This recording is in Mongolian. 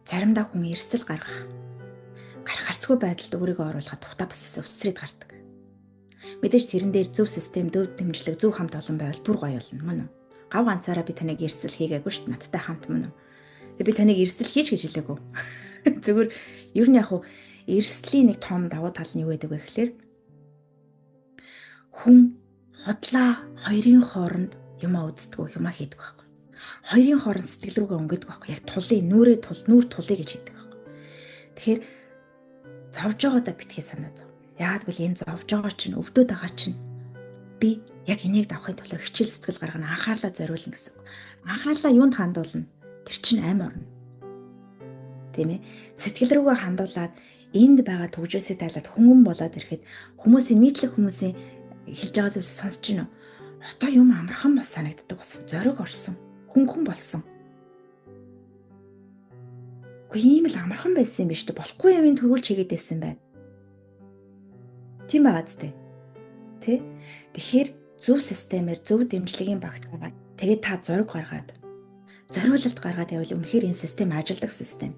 Заримдаа хүн эрсдэл гаргах харцгүй байдалд өөрийгөө оруулахад тухтаа бас өсрээд гардаг. Мэдээж тэрэн дээр зөв систем, зөв дэмжлэг, зөв хамт олон байвал бүр гоё болно, мөн үү? Гав ганцаараа би таныг эрсдэл хийгээгүй шүү дээ. Надтай хамт мөн үү? Тэгээ би таныг эрсдэл хийж гэж хэлээгүй. Зүгээр ер нь яг уу эрсдлийн нэг том давуу тал нь юу гэдэг вэ гэхээр хүн хотлоо хоёрын хооронд юмаа үздэггүй, юмаа хийдэг байхгүй. Хоёрын хооронд сэтгэл рүүгээ өнгөдөг байхгүй. Яг тулын нүүр тулыг гэж хийдэг байхгүй. Тэгэхээр зовж байгаадаа битгий санаа зов. Яагаад гэвэл энэ зовж байгаа чинь өвдөд байгаа чинь би яг энийг давахын тулд хичээл сэтгэл гаргана, анхаарлаа зориулна гэсэн үг. Анхаарлаа юунд хандуулна? Тэр чинь амь орно. Тийм ээ. Сэтгэл рүүгээ хандуулаад энд байгаа төгжөөсөө тайлаад хөнгөн болоод ирэхэд хүмүүсийн нийтлэг хүмүүсийн хэлж байгаа зүйлс сонсож гинэ. Одоо юм амархан бас санагддаг болсон. Зориг орсон. Хөнгөн болсон. Үгүй ийм л амархан байсан юм биш үү? Болохгүй юм төрүүлж хийгээд байсан байна. Тийм байгаа зү. Тэ? Тэгэхээр зөв системээр зөв дэмжлэгийн багтаагаад тэгээд та зориг гаргаад зориулалт гаргаад явбал үнэхээр энэ систем ажилдаг систем.